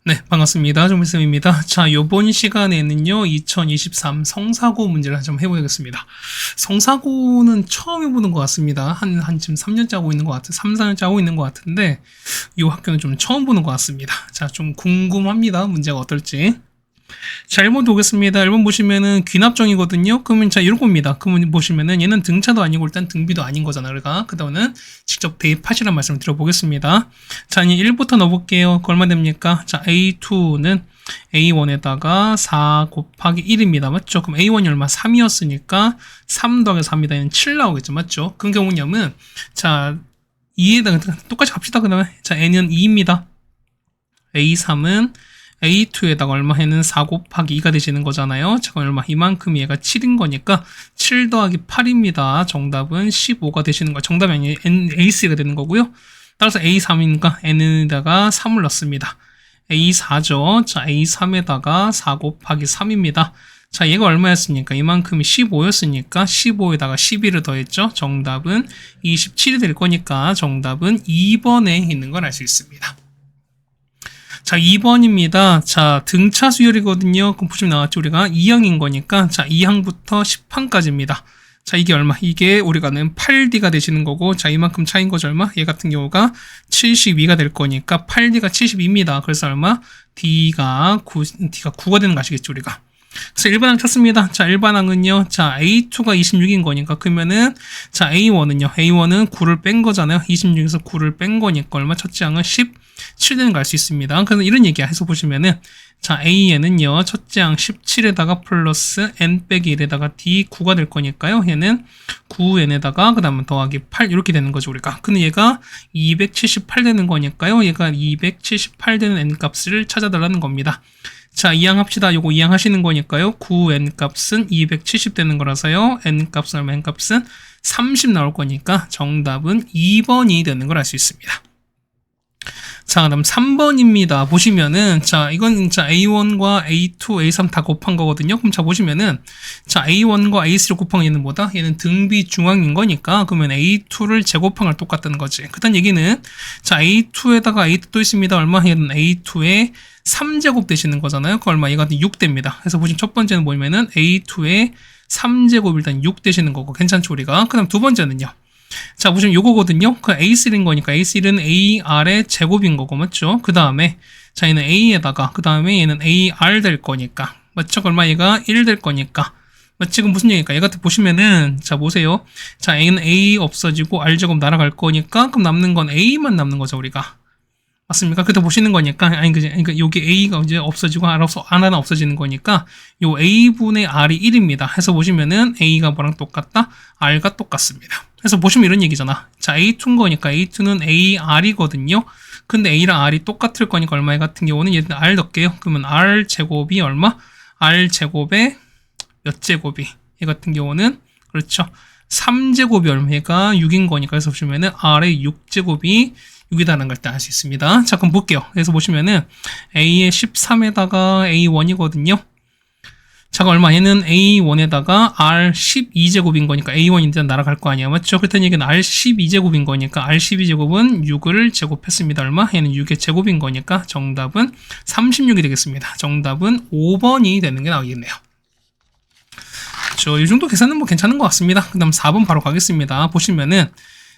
네, 반갑습니다. 정민쌤입니다. 자, 요번 시간에는요, 2023 성사고 문제를 좀 해보겠습니다. 성사고는 처음 해보는 것 같습니다. 지금 3년째 하고 있는 것 같은, 3, 4년째 하고 있는 것 같은데, 이 학교는 좀 처음 보는 것 같습니다. 자, 좀 궁금합니다. 문제가 어떨지. 자, 1번 보겠습니다. 1번 보시면은 귀납정이거든요. 그러면 자, 이런 겁니다. 그러면 보시면은 얘는 등차도 아니고 일단 등비도 아닌 거잖아. 그러니까 그 다음은 직접 대입하시라는 말씀을 드려보겠습니다. 자, 이제 1부터 넣어볼게요. 그 얼마 됩니까? 자, A2는 A1에다가 4 곱하기 1입니다. 맞죠? 그럼 A1이 얼마? 3이었으니까 3 더하기 3이다. 얘는 7 나오겠죠. 맞죠? 그런 경우냐면, 자, 2에다가 똑같이 갑시다. 그 다음에, 자, N은 2입니다. A3은 A2에다가 얼마 해는 4 곱하기 2가 되시는 거잖아요. 잠깐 얼마? 이만큼 얘가 7인 거니까 7 더하기 8입니다. 정답은 15가 되시는 거예요. 정답이 아니에요. A3가 되는 거고요. 따라서 A3이니까 N에다가 3을 넣습니다. A4죠. 자, A3에다가 4 곱하기 3입니다. 자, 얘가 얼마였습니까? 이만큼이 15였으니까 15에다가 11을 더했죠. 정답은 27이 될 거니까 정답은 2번에 있는 걸 알 수 있습니다. 자, 2번입니다. 자, 등차 수열이거든요. 그럼 보시면 나왔죠. 우리가 2항인 거니까, 자, 2항부터 10항까지입니다. 자, 이게 얼마? 이게 우리가 는 8D가 되시는 거고, 자, 이만큼 차인 거죠. 얼마? 얘 같은 경우가 72가 될 거니까, 8D가 72입니다. 그래서 얼마? D가 9가 되는 거 아시겠죠, 우리가? 그래서 1반항 찾습니다. 자, 1반항은요. 자, A2가 26인 거니까 그러면은 자, A1은요. A1은 9를 뺀 거잖아요. 26에서 9를 뺀 거니까 얼마? 첫째 항은 17 되는 거 알 수 있습니다. 그래서 이런 얘기 해서 보시면은 자, A에는요. 첫째 항 17에다가 플러스 N 빼기 1에다가 D 9가 될 거니까요. 얘는 9N에다가 그 다음에 더하기 8 이렇게 되는 거죠, 우리가. 근데 얘가 278 되는 거니까요. 얘가 278 되는 N 값을 찾아달라는 겁니다. 자, 이항 합시다. 요거 이항 하시는 거니까요. 9n 값은 270 되는 거라서요. n 값은 얼마? n 값은 30 나올 거니까 정답은 2번이 되는 걸 알 수 있습니다. 자, 그다음 3번입니다. 보시면은 자, 이건 자, A1과 A2, A3 다 곱한 거거든요. 그럼 자, 보시면은 자, A1과 A3를 곱한 얘는 뭐다? 얘는 등비 중앙인 거니까 그러면 A2를 제곱한 걸 똑같다는 거지. 그다음 얘기는 자, A2에다가 A2 또 있습니다. 얼마? 얘는 A2에 3제곱 되시는 거잖아요. 그 얼마? 얘가 6 됩니다. 그래서 보시면 첫 번째는 뭐냐면은 A2에 3제곱 일단 6 되시는 거고 괜찮죠, 우리가? 그다음 두 번째는요. 자, 보시면 요거거든요. 그 A3인 거니까 A3는 AR의 제곱인 거고, 맞죠? 그 다음에, 자, 얘는 A에다가, 그 다음에 얘는 AR 될 거니까, 맞죠? 얼마 얘가 1 될 거니까. 지금 무슨 얘기일까? 얘 같은 보시면은, 자, 보세요. 자, A는 A 없어지고 R 제곱 날아갈 거니까, 그럼 남는 건 A만 남는 거죠, 우리가. 맞습니까? 그때 보시는 거니까, 그러니까 여기 A가 이제 없어지고 하나 없어지는 거니까, 요 A분의 R이 1입니다. 해서 보시면은 A가 뭐랑 똑같다? R과 똑같습니다. 그래서 보시면 이런 얘기잖아. 자, A2인 거니까 A2는 AR이거든요. 근데 A랑 R이 똑같을 거니까 얼마 같은 경우는 얘는 R 넣을게요. 그러면 R 제곱이 얼마? R 제곱에 몇 제곱이? 얘 같은 경우는 그렇죠. 3제곱이 얼마가 6인 거니까 그래서 보시면은 R의 6제곱이 6이다라는 걸 알 수 있습니다. 자, 그럼 볼게요. 그래서 보시면은 A의 13에다가 A1이거든요. 자, 얼마? 얘는 A1에다가 R 12제곱인 거니까 A1이 일단 날아갈 거 아니야. 맞죠? 그렇다는 얘기는 R 12제곱인 거니까 R 12제곱은 6을 제곱했습니다. 얼마? 얘는 6의 제곱인 거니까 정답은 36이 되겠습니다. 정답은 5번이 되는 게 나오겠네요. 이 정도 계산은 뭐 괜찮은 것 같습니다. 그 다음 4번 바로 가겠습니다. 보시면은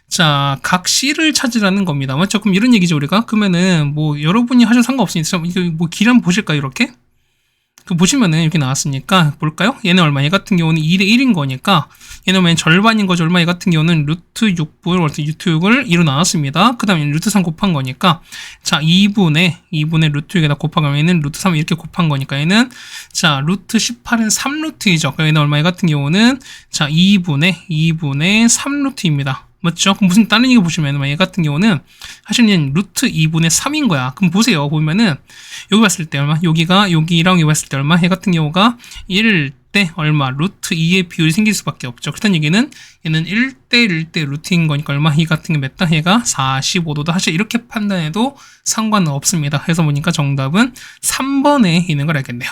자, 각 C를 찾으라는 겁니다. 맞죠? 그럼 이런 얘기죠, 우리가. 그러면은 뭐 여러분이 하셔도 상관없으니까 이거 뭐 길 한번 보실까요, 이렇게? 그 보시면은 이렇게 나왔으니까 볼까요? 얘는 얼마? 얘 같은 경우는 2대 1인 거니까 얘는 맨 절반인 거죠. 얼마? 얘 같은 경우는 루트 6을 루트 6을 2로 나눴습니다. 그 다음에 루트 3 곱한 거니까 자, 2분의 루트 6에다 곱하면 얘는 루트 3 이렇게 곱한 거니까 얘는 자, 루트 18은 3루트이죠. 얘는 얼마? 얘 같은 경우는 자, 2분의 3루트입니다. 맞죠? 그럼 무슨 다른 얘기 보시면 얘 같은 경우는 사실은 루트 2분의 3인 거야. 그럼 보세요. 보면은 여기 봤을 때 얼마? 여기랑 여기 봤을 때 얼마? 얘 같은 경우가 1 대 얼마? 루트 2의 비율이 생길 수밖에 없죠. 그렇다는 얘기는 얘는 1대 1대 루트인 거니까 얼마? 이 같은 게 몇 다? 얘가 45도다. 사실 이렇게 판단해도 상관은 없습니다. 해서 보니까 정답은 3번에 있는 걸 알겠네요.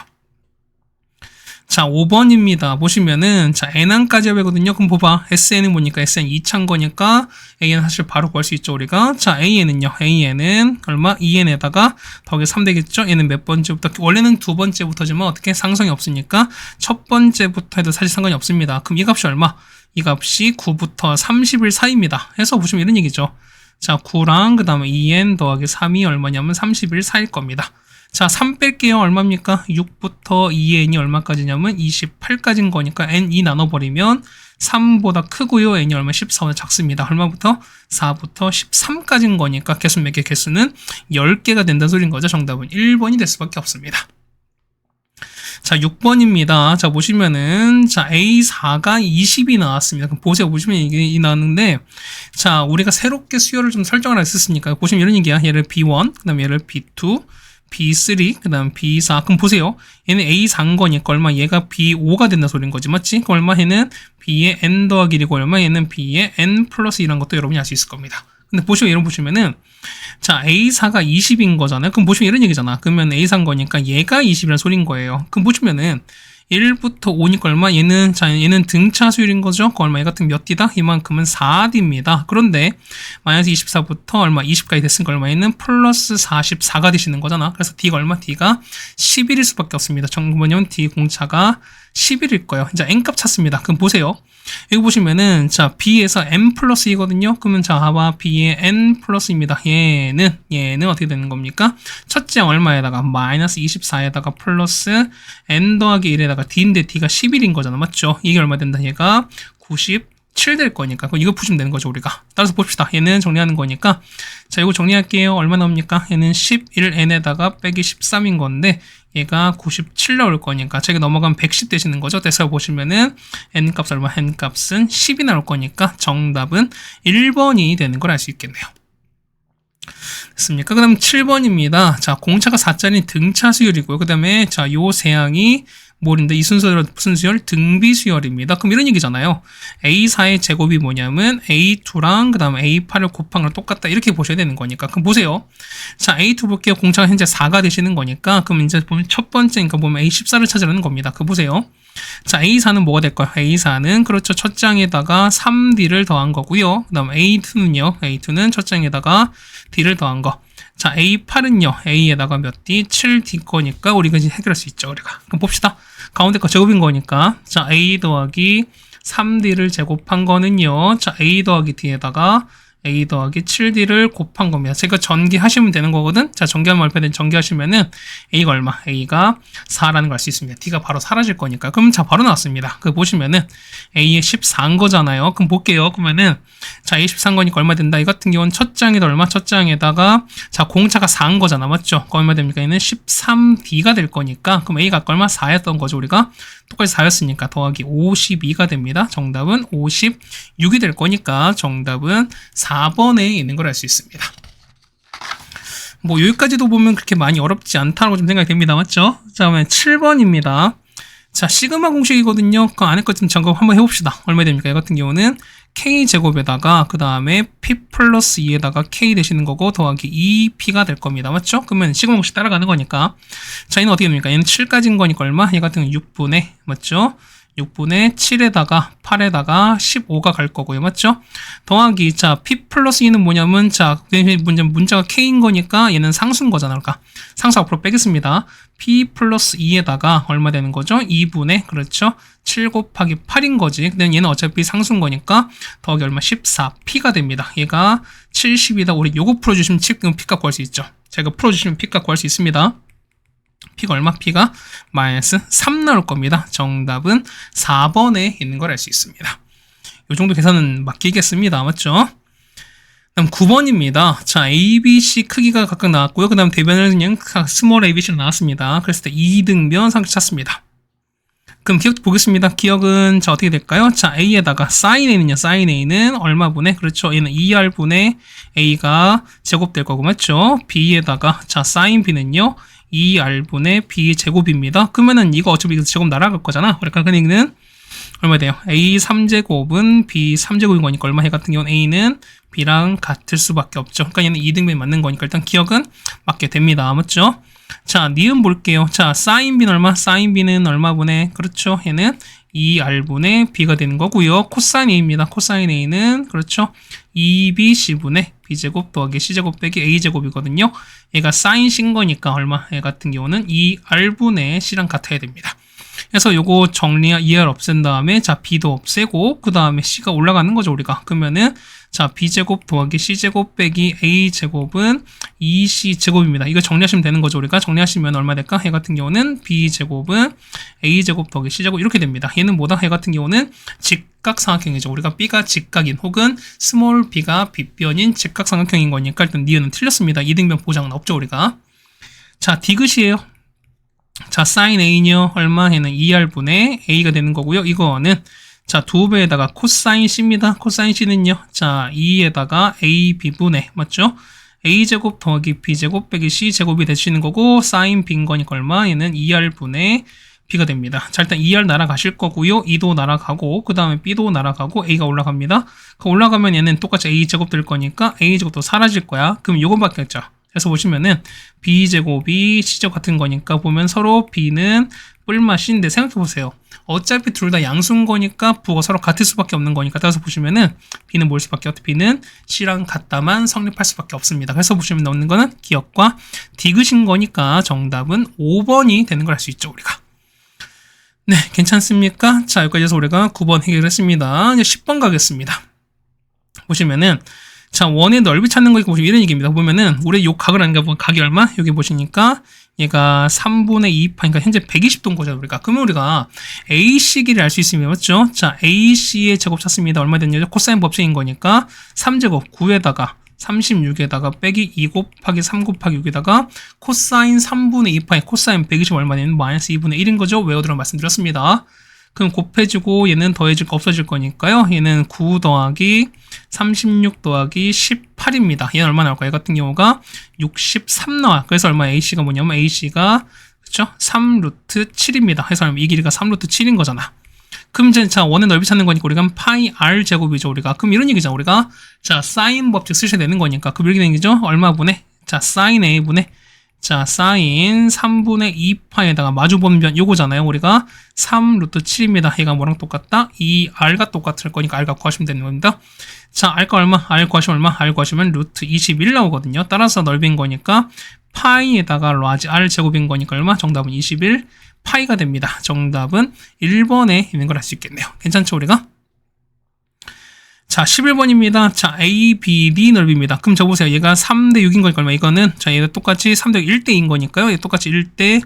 자, 5번입니다. 보시면은, 자, n항까지 하거든요. 그럼 봐봐. sn은 뭐니까? sn 2차인 거니까, an은 사실 바로 구할 수 있죠, 우리가. 자, an은요. an은 얼마? 2n에다가 더하기 3 되겠죠? 얘는 몇 번째부터? 원래는 두 번째부터지만 어떻게 상성이 없으니까 첫 번째부터 해도 사실 상관이 없습니다. 그럼 이 값이 얼마? 이 값이 9부터 30일 사이입니다. 해서 보시면 이런 얘기죠. 자, 9랑 그 다음에 2n 더하기 3이 얼마냐면 30일 사이일 겁니다. 자, 3 뺄게요. 얼마입니까? 6부터 2n이 얼마까지냐면 28까지인 거니까 n 2 나눠버리면 3보다 크고요. n이 얼마? 14보다 작습니다. 얼마부터? 4부터 13까지인 거니까 개수 몇 개? 개수는 10개가 된다는 소리인 거죠. 정답은 1번이 될 수밖에 없습니다. 자, 6번입니다. 자, 보시면은, 자, A4가 20이 나왔습니다. 그럼 보세요. 보시면 이게 나왔는데, 자, 우리가 새롭게 수열을 좀 설정을 했었으니까, 보시면 이런 얘기야. 얘를 B1, 그 다음에 얘를 B2, B3, 그 다음 B4. 그럼 보세요. 얘는 A4인 거니까 얼마? 얘가 B5가 된다 소리인 거지. 맞지? 그럼 얼마? 얘는 B의 N 더하기 1이고 얼마? 얘는 B의 N 플러스 1이라는 것도 여러분이 알 수 있을 겁니다. 근데 보시면 이런 보시면은, 자, A4가 20인 거잖아요. 그럼 보시면 이런 얘기잖아. 그러면 A4인 거니까 얘가 20이라는 소리인 거예요. 그럼 보시면은, 1부터 5니까 얼마? 얘는, 자, 얘는 등차 수율인 거죠? 그 얼마? 얘 같은 몇 D다? 이만큼은 4D입니다. 그런데, 마이너스 24부터 얼마? 20까지 됐으니까 얼마? 얘는 플러스 44가 되시는 거잖아. 그래서 D가 얼마? D가 11일 수밖에 없습니다. 뭐냐면 D 공차가 11일 거예요. 이제 N값 찾습니다. 그럼 보세요. 여기 보시면은, 자, B에서 N 플러스 이거든요. 그러면 자, 봐봐. B의 N 플러스입니다. 얘는 어떻게 되는 겁니까? 첫째 얼마에다가, 마이너스 24에다가 플러스 N 더하기 1에다가 D인데 D가 11인 거잖아. 맞죠? 이게 얼마 된다? 얘가 97 될 거니까. 그럼 이거 푸시면 되는 거죠, 우리가. 따라서 봅시다. 얘는 정리하는 거니까. 자, 이거 정리할게요. 얼마 나옵니까? 얘는 11N에다가 빼기 13인 건데, 얘가 97 나올 거니까 저기 넘어가면 110 되시는 거죠. 그래서 보시면은 n값 얼마? n값은 10이 나올 거니까 정답은 1번이 되는 걸 알 수 있겠네요. 됐습니까? 그 다음 7번입니다. 자, 공차가 4짜리 등차 수열이고요. 그 다음에 자, 요 세항이 뭘인데 이 순서는 무슨 수열? 등비 수열입니다. 그럼 이런 얘기잖아요. A4의 제곱이 뭐냐면 A2랑 그 다음에 A8을 곱한 거랑 똑같다. 이렇게 보셔야 되는 거니까. 그럼 보세요. 자, A2 볼게요. 공차가 현재 4가 되시는 거니까. 그럼 이제 보면 첫 번째니까 보면 A14를 찾으라는 겁니다. 그 보세요. 자, A4는 뭐가 될까요? A4는 그렇죠. 첫 장에다가 3D를 더한 거고요. 그 다음 A2는요. A2는 첫 장에다가 D를 더한 거. 자, A8은요. A에다가 몇 D? 7D 거니까 우리가 이제 해결할 수 있죠. 우리가. 그럼 봅시다. 가운데 거 제곱인 거니까. 자, A 더하기 3D를 제곱한 거는요. 자, A 더하기 D에다가 A 더하기 7D를 곱한 겁니다. 제가 전기하시면 되는 거거든. 자, 전기하면 얼마든 전기하시면은 A가 얼마? A가 4라는 걸 알 수 있습니다. D가 바로 사라질 거니까. 그럼 자, 바로 나왔습니다. 그 보시면은 A의 14인 거잖아요. 그럼 볼게요. 그러면은 자, A 14인 거니까 얼마 된다? 이 같은 경우는 첫 장에다 얼마? 첫 장에다가 자, 공차가 4인 거잖아. 맞죠? 그럼 얼마 됩니까? 얘는 13D가 될 거니까 그럼 A가 얼마? 4였던 거죠. 우리가 똑같이 4였으니까 더하기 52가 됩니다. 정답은 56이 될 거니까 정답은 4번에 있는 걸 알 수 있습니다. 뭐 여기까지도 보면 그렇게 많이 어렵지 않다고 좀 생각이 됩니다. 맞죠? 자, 그러면 7번입니다. 자, 시그마 공식이거든요. 그 안에 것 좀 점검 한번 해봅시다. 얼마 됩니까? 이 같은 경우는 K제곱에다가 그 다음에 P 플러스 2에다가 K 되시는 거고 더하기 2P가 될 겁니다. 맞죠? 그러면 시그마 공식 따라가는 거니까 자, 얘는 어떻게 됩니까? 얘는 7까지인 거니까 얼마? 얘 같은 경우는 6분의 맞죠? 6분의 7에다가 8에다가 15가 갈 거고요. 맞죠? 더하기 자, P 플러스 2는 뭐냐면 자, 문자가 K인 거니까 얘는 상수인 거잖아. 그러니까 상수 앞으로 빼겠습니다. P 플러스 2에다가 얼마 되는 거죠? 2분의 그렇죠? 7 곱하기 8인 거지. 근데 얘는 어차피 상수인 거니까 더하기 얼마? 14P가 됩니다. 얘가 70이다. 우리 요거 풀어주시면 P값 구할 수 있죠. 제가 풀어주시면 P값 구할 수 있습니다. P가 얼마? P가 마이너스 3 나올 겁니다. 정답은 4번에 있는 걸 알 수 있습니다. 이 정도 계산은 맡기겠습니다. 맞죠? 다음 9번입니다. 자, ABC 크기가 각각 나왔고요. 그 다음 대변을 그냥 스몰 ABC로 나왔습니다. 그랬을 때 2등변 상식 찾습니다. 그럼 기억 보겠습니다. 기억은 자, 어떻게 될까요? 자, A에다가 sin A는요. sin A는 얼마분의? 그렇죠. 얘는 2R분의 A가 제곱될 거고 맞죠? B에다가 자, sin B는요. 2R분의 B 제곱입니다. 그러면은 이거 어차피 제곱 날아갈 거잖아. 그러니까 그 얘기는 얼마 돼요? A 3제곱은 B 3제곱인 거니까 얼마 해 같은 경우는 A는 B랑 같을 수밖에 없죠. 그러니까 얘는 2등변이 맞는 거니까 일단 기억은 맞게 됩니다. 맞죠? 자, 니은 볼게요. 자, 사인 B는 얼마? 사인 B는 얼마분의, 그렇죠. 얘는 2R분의 B가 되는 거고요. 코사인 A입니다. 코사인 A는, 그렇죠. 2BC분의 B제곱 더하기 C제곱 빼기 A제곱이거든요. 얘가 사인 C인 거니까 얼마? 얘 같은 경우는 2R분의 C랑 같아야 됩니다. 그래서 요거 정리, 2R 없앤 다음에, 자, B도 없애고, 그 다음에 C가 올라가는 거죠, 우리가. 그러면은, 자, B제곱 더하기 C제곱 빼기 A제곱은 2C제곱입니다. 이거 정리하시면 되는 거죠, 우리가. 정리하시면 얼마 될까? 얘 같은 경우는 B제곱은 A제곱 더하기 C제곱 이렇게 됩니다. 얘는 뭐다? 얘 같은 경우는 직각삼각형이죠. 우리가 B가 직각인 혹은 스몰 B가 빗변인 직각삼각형인 거니까 일단 니은은 틀렸습니다. 이등변 보장은 없죠, 우리가. 자, 디귿이에요. 자, 사인 A는요, 얼마? 얘는 2R분의 A가 되는 거고요. 이거는, 자, 2배에다가 코사인 C입니다. 코사인 C는요, 자, 2에다가 AB분의, 맞죠? A제곱 더하기 B제곱 빼기 C제곱이 되시는 거고, 사인 B인 거니까 얼마? 얘는 2R분의 B가 됩니다. 자, 일단 2R 날아가실 거고요. 2도 날아가고, 그 다음에 B도 날아가고, A가 올라갑니다. 그 올라가면 얘는 똑같이 A제곱 될 거니까, A제곱도 사라질 거야. 그럼 요거밖에 없죠. 그래서 보시면은 B제곱이 C제곱 같은 거니까 보면 서로 B는 뿔맛인데 생각해보세요. 어차피 둘 다 양수인 거니까 부호가 서로 같을 수밖에 없는 거니까 따라서 보시면은 B는 뭘 수밖에 없죠. B는 C랑 같다만 성립할 수밖에 없습니다. 그래서 보시면 넣는 거는 기억과 디귿인 거니까 정답은 5번이 되는 걸 알 수 있죠, 우리가. 네, 괜찮습니까? 자, 여기까지 해서 우리가 9번 해결했습니다. 이제 10번 가겠습니다. 보시면은 자, 원의 넓이 찾는 거니까 보시면 이런 얘기입니다. 보면은, 우리 요 각을 아는가 보면 각이 얼마? 여기 보시니까, 얘가 3분의 2파니까 그러니까 현재 120도인 거죠, 우리가. 그러면 우리가 AC 길이를 알 수 있으면, 맞죠? 자, AC의 제곱 찾습니다. 얼마 됐냐죠? 코사인 법칙인 거니까, 3제곱 9에다가, 36에다가 빼기 2 곱하기 3 곱하기 6에다가 코사인 3분의 2파이 코사인 120 얼마 되면 마이너스 2분의 1인 거죠? 외워두라고 말씀드렸습니다. 그럼 곱해지고 얘는 더해질 거 없어질 거니까요. 얘는 9 더하기 36 더하기 18입니다. 얘는 얼마 나올까요? 얘 같은 경우가 63 나와요. 그래서 얼마 AC가 뭐냐면 AC가 그쵸? 3 루트 7입니다. 그래서 이 길이가 3 루트 7인 거잖아. 그럼 이제 자 원의 넓이 찾는 거니까 우리가 파이 R 제곱이죠. 우리가 그럼 이런 얘기잖아. 우리가 자 사인 법칙 쓰셔야 되는 거니까 그럼 이렇게 되는 거죠. 얼마분의 자 사인 A분의 자, 사인 3분의 2파에다가 마주보면 요거잖아요. 우리가 3 루트 7입니다. 얘가 뭐랑 똑같다? 이 R과 똑같을 거니까 R 갖고 하시면 되는 겁니다. 자, R가 얼마? R 구하시면 얼마? R 구하시면 루트 21 나오거든요. 따라서 넓인 거니까 파이에다가 라지 R 제곱인 거니까 얼마? 정답은 21 파이가 됩니다. 정답은 1번에 있는 걸 알 수 있겠네요. 괜찮죠, 우리가? 자, 11번입니다. 자, ABD 넓이입니다. 그럼 저 보세요. 얘가 3대 6인 거니까 얼마? 이거는, 자, 얘가 똑같이 3대 1대인 거니까요. 얘 똑같이 1대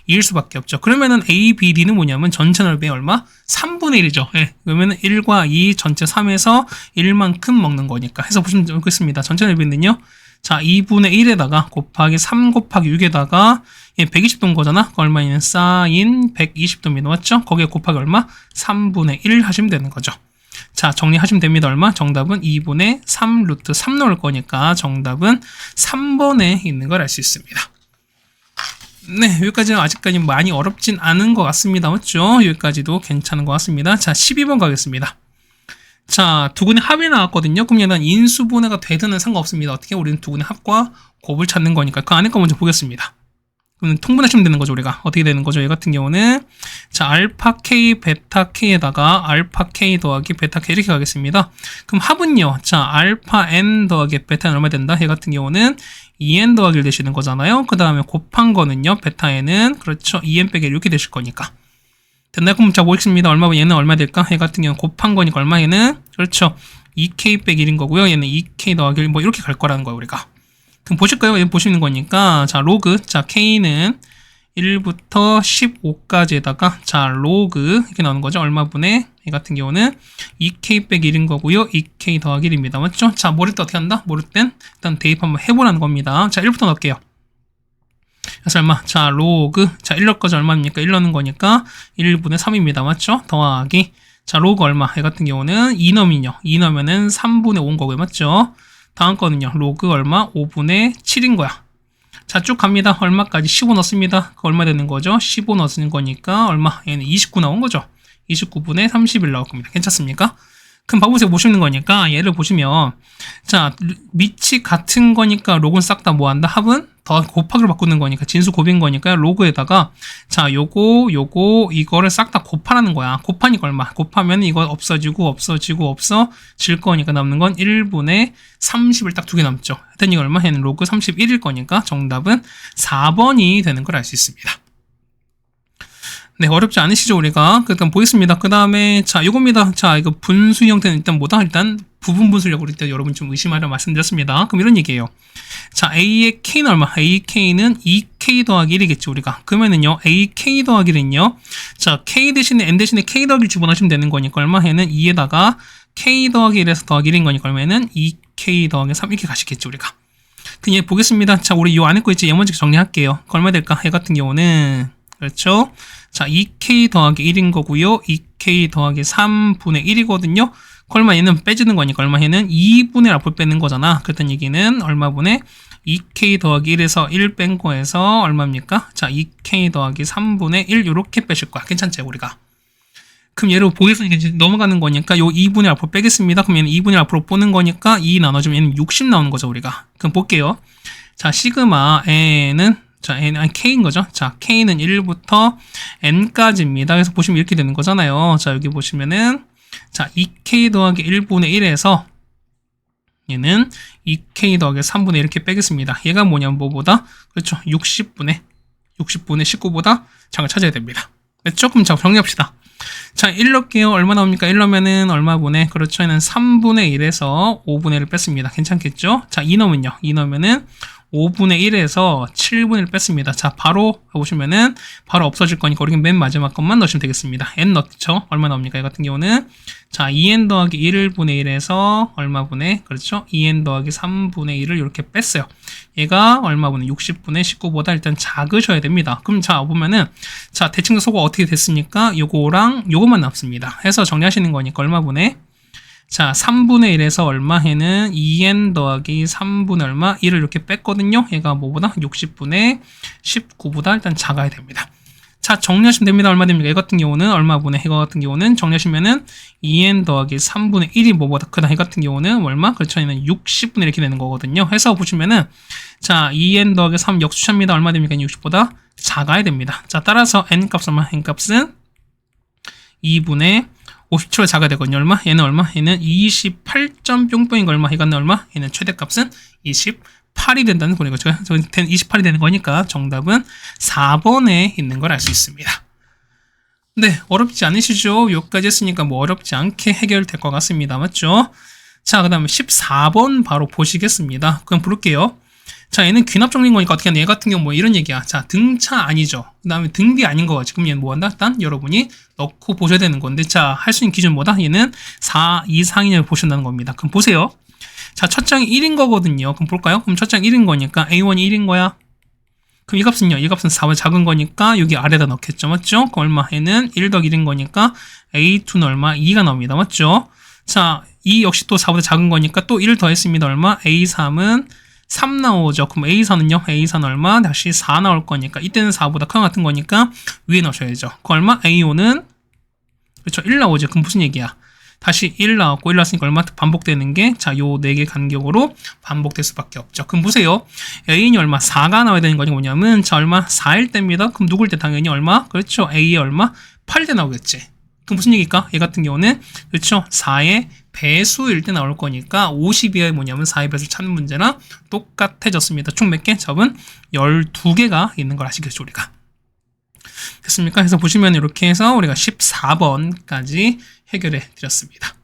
2일 수밖에 없죠. 그러면은 ABD는 뭐냐면 전체 넓이의 얼마? 3분의 1이죠. 예. 그러면은 1과 2 전체 3에서 1만큼 먹는 거니까. 해서 보시면 좋겠습니다. 전체 넓이는요. 자, 2분의 1에다가 곱하기 3 곱하기 6에다가 예, 120도인 거잖아. 그 얼마냐면 사인 120도입니다. 맞죠? 거기에 곱하기 얼마? 3분의 1 하시면 되는 거죠. 자, 정리하시면 됩니다. 얼마? 정답은 2분의 3 루트 3 넣을 거니까 정답은 3번에 있는 걸 알 수 있습니다. 네, 여기까지는 아직까지 많이 어렵진 않은 것 같습니다. 맞죠? 여기까지도 괜찮은 것 같습니다. 자, 12번 가겠습니다. 자, 두근의 합이 나왔거든요. 그럼 얘는 인수분해가 되든 상관없습니다. 어떻게? 우리는 두근의 합과 곱을 찾는 거니까 그 안에 거 먼저 보겠습니다. 그러면 통분하시면 되는 거죠, 우리가. 어떻게 되는 거죠? 얘 같은 경우는, 자, 알파 K, 베타 K에다가 알파 K 더하기 베타 K 이렇게 가겠습니다. 그럼 합은요, 자, 알파 N 더하기 베타는 얼마 된다? 얘 같은 경우는 2N 더하기 1 되시는 거잖아요. 그 다음에 곱한 거는요, 베타 N은, 그렇죠, 2N 빼기 1 이렇게 되실 거니까. 됐나요? 그럼 자, 보겠습니다. 얼마, 얘는 얼마 될까? 얘 같은 경우는 곱한 거니까 얼마? 얘는, 그렇죠, 2K 빼기 1인 거고요. 얘는 2K 더하기 1, 뭐 이렇게 갈 거라는 거예요, 우리가. 그럼 보실까요? 얘 보시는 거니까, 자, 로그, 자, K는 1부터 15까지에다가, 자, 로그, 이렇게 나오는 거죠. 얼마분의, 이 같은 경우는 2K 빼기 1인 거고요. 2K 더하기 1입니다. 맞죠? 자, 모를 때 어떻게 한다? 모를 땐 일단 대입 한번 해보라는 겁니다. 자, 1부터 넣을게요. 그래서 얼마? 자, 로그, 자, 1 넣을까지 얼마입니까? 1 넣는 거니까 1분의 3입니다. 맞죠? 더하기, 자, 로그 얼마? 이 같은 경우는 2 넣으면요. 2 넣으면은 3분의 5인 거고요. 맞죠? 다음 거는요. 로그 얼마? 5분의 7인 거야. 자, 쭉 갑니다. 얼마까지? 15 넣습니다. 그 얼마 되는 거죠? 15 넣는 거니까 얼마? 얘는 29 나온 거죠. 29분의 31 나올 겁니다. 괜찮습니까? 그럼 봐보세요. 보시는 거니까 얘를 보시면 자, 밑이 같은 거니까 로그는 싹 다 뭐 한다? 합은 더 곱하기로 바꾸는 거니까 진수 곱인 거니까 로그에다가 자 요거 이거를 싹 다 곱하라는 거야. 곱하니까 얼마? 곱하면 이거 없어질 거니까 남는 건 1분의 30을 딱 두 개 남죠. 했더니 얼마? 얘는 로그 31일 거니까 정답은 4번이 되는 걸 알 수 있습니다. 네, 어렵지 않으시죠, 우리가? 일단 보겠습니다. 그 다음에, 자, 요겁니다. 자, 이거 분수 형태는 일단 뭐다? 일단 부분 분수려고 일단 여러분 좀 의심하려 말씀드렸습니다. 그럼 이런 얘기예요. 자, A의 K는 얼마? AK는 2K 더하기 1이겠죠, 우리가. 그러면은요, AK 더하기 1은요, 자, K 대신에 N 대신에 K 더하기 1 집어넣으시면 되는 거니까 얼마? 얘는 2에다가 K 더하기 1에서 더하기 1인 거니까 얼마에는 2K 더하기 3 이렇게 가시겠죠, 우리가. 그냥 보겠습니다. 자, 우리 요 안에 거 있지? 얘 먼저 정리할게요. 얼마 될까? 얘 같은 경우는, 그렇죠? 자, 2K 더하기 1인 거고요. 2K 더하기 3분의 1이거든요. 얼마 얘는 빼주는 거니까 얼마 얘는 2분의 앞을 빼는 거잖아. 그랬던 얘기는 얼마분의 2K 더하기 1에서 1 뺀 거에서 얼마입니까? 자, 2K 더하기 3분의 1 이렇게 빼실 거야. 괜찮죠, 우리가? 그럼 얘를 보겠으니까 이제 넘어가는 거니까 요 2분의 앞으로 빼겠습니다. 그럼 얘는 2분의 앞으로 보는 거니까 2 나눠주면 얘는 60 나오는 거죠, 우리가. 그럼 볼게요. 자, 시그마 N은 자, K인 거죠. 자, K는 1부터 N까지입니다. 그래서 보시면 이렇게 되는 거잖아요. 자, 여기 보시면은, 자, 2K 더하기 1분의 1에서 얘는 2K 더하기 3분의 1 이렇게 빼겠습니다. 얘가 뭐냐면 뭐보다? 그렇죠. 60분의 19보다 작을 찾아야 됩니다. 네, 조금 정리합시다. 자, 1 넣을게요. 얼마 나옵니까? 1 넣으면은 얼마분의? 그렇죠. 얘는 3분의 1에서 5분의 1을 뺐습니다. 괜찮겠죠? 자, 2 넣으면요. 2 넣으면은 5분의 1에서 7분의 1 뺐습니다. 자, 바로 보시면은 바로 없어질 거니까 우리는 맨 마지막 것만 넣으시면 되겠습니다. n 넣죠? 얼마 나옵니까? 이 같은 경우는 자, 2n 더하기 1분의 1에서 얼마분의 그렇죠? 2n 더하기 3분의 1을 이렇게 뺐어요. 얘가 얼마분의 60분의 19보다 일단 작으셔야 됩니다. 그럼 자, 보면은 자, 대칭도소가 어떻게 됐습니까? 요거랑 요것만 남습니다. 해서 정리하시는 거니까 얼마분의 자, 3분의 1에서 얼마? 얘는 2n 더하기 3분의 얼마? 1을 이렇게 뺐거든요. 얘가 뭐보다? 60분의 19보다 일단 작아야 됩니다. 자, 정리하시면 됩니다. 얼마 됩니까? 이 같은 경우는 얼마분의 이거 같은 경우는 정리하시면은 2n 더하기 3분의 1이 뭐보다 크다. 이 같은 경우는 얼마? 그렇죠. 얘는 60분의 이렇게 되는 거거든요. 해서 보시면은 자, 2n 더하기 3 역수차입니다. 얼마 됩니까? 60보다 작아야 됩니다. 자, 따라서 n 값은 얼마? n 값은 2분의 57로 작아야 되거든요. 얼마? 얘는 얼마? 얘는 28.뿅뿅인 거 얼마? 이거는 얼마? 얘는 최대값은 28이 된다는 거니까 저기 28이 되는 거니까 정답은 4번에 있는 걸 알 수 있습니다. 네, 어렵지 않으시죠? 여기까지 했으니까 뭐 어렵지 않게 해결될 것 같습니다. 맞죠? 자, 그 다음에 14번 바로 보시겠습니다. 그럼 부를게요. 자, 얘는 귀납 정리인 거니까 어떻게 하냐? 얘 같은 경우 뭐 이런 얘기야. 자, 등차 아니죠. 그 다음에 등비 아닌 거 같지. 그럼 얘는 뭐 한다? 일단 여러분이 넣고 보셔야 되는 건데, 자, 할 수 있는 기준 뭐다? 얘는 4 이상인을 보신다는 겁니다. 그럼 보세요. 자, 첫 장이 1인 거거든요. 그럼 볼까요? 그럼 첫 장 1인 거니까 A1이 1인 거야. 그럼 이 값은요? 이 값은 4보다 작은 거니까 여기 아래다 넣겠죠. 맞죠? 그럼 얼마? 얘는 1 더하기 1인 거니까 A2는 얼마? 2가 나옵니다. 맞죠? 자, 2 역시 또 4보다 작은 거니까 또 1을 더했습니다. 얼마? A3은 3 나오죠. 그럼 A4는요? A4는 얼마? 다시 4 나올 거니까 이때는 4보다 큰 같은 거니까 위에 넣으셔야죠. 그 얼마? A5는 그렇죠. 1 나오죠. 그럼 무슨 얘기야? 다시 1 나왔고 1 나왔으니까 얼마 반복되는 게 자, 요 4개 간격으로 반복될 수밖에 없죠. 그럼 보세요. A는 얼마? 4가 나와야 되는 거니 뭐냐면 자, 얼마? 4일 때입니다. 그럼 누굴 때 당연히 얼마? 그렇죠. A에 얼마? 8대 나오겠지. 그럼 무슨 얘기일까? 얘 같은 경우는 그렇죠. 4의 배수일 때 나올 거니까 52의 뭐냐면 4의 배수 찾는 문제랑 똑같아졌습니다. 총 몇 개? 답은 12개가 있는 걸 아시겠죠, 우리가. 됐습니까? 그래서 보시면 이렇게 해서 우리가 14번까지 해결해 드렸습니다.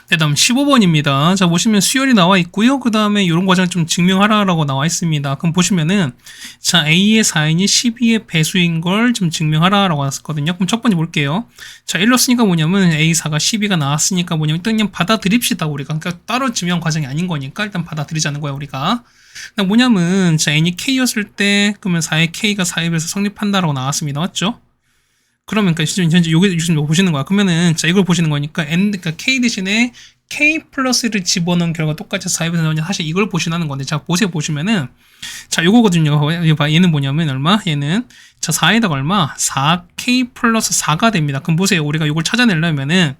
네, 다음 15번입니다. 자, 보시면 수열이 나와 있고요. 그 다음에 이런 과정을 좀 증명하라고 나와 있습니다. 그럼 보시면은, 자, A의 4인이 12의 배수인 걸 좀 증명하라고 나왔었거든요. 그럼 첫 번째 볼게요. 자, 1 넣었으니까 뭐냐면 A4가 12가 나왔으니까 뭐냐면 일단 그냥 받아들입시다, 우리가. 그러니까 따로 증명 과정이 아닌 거니까 일단 받아들이자는 거야, 우리가. 그러니까 뭐냐면, 자, n이 k였을 때, 그러면 4의 k가 4에 비해서 성립한다라고 나왔습니다. 맞죠? 그러면, 그러니까, 현재 요게 지금 보시는 거야. 그러면은, 자, 이걸 보시는 거니까, 그러니까 k 대신에 k 플러스를 집어넣은 결과 똑같이 4에 비해서 나오냐. 사실 이걸 보시는 건데, 자, 보세요. 보시면은, 자, 요거거든요. 얘는 뭐냐면, 얼마? 얘는 자, 4에다가 얼마? 4k 플러스 4가 됩니다. 그럼 보세요. 우리가 이걸 찾아내려면은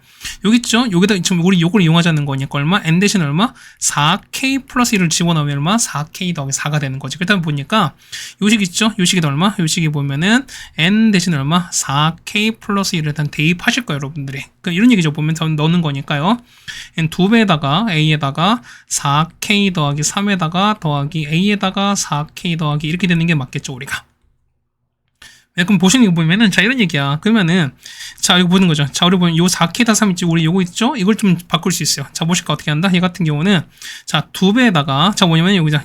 여기 있죠? 여기다 지금 우리 요걸 이용하자는 거니까 얼마? n 대신 얼마? 4k 플러스 1을 집어넣으면 얼마? 4k 더하기 4가 되는 거지. 그렇다면 보니까 요식 있죠? 요식이 얼마? 요식이 보면은 n 대신 얼마? 4k 플러스 1을 일단 대입하실 거예요, 여러분들이. 그러니까 이런 얘기죠. 보면 더 넣는 거니까요. n 2배에다가 a에다가 4k 더하기 3에다가 더하기 a에다가 4k 더하기 이렇게 되는 게 맞겠죠, 우리가. 그럼 보시는 거 보면은, 자, 이런 얘기야. 그러면은, 자, 이거 보는 거죠. 자, 우리 보면 요 4K 3 있지, 우리 요거 있죠? 이걸 좀 바꿀 수 있어요. 자, 보실까? 어떻게 한다? 얘 같은 경우는, 자, 2배에다가, 자, 뭐냐면, 여기다,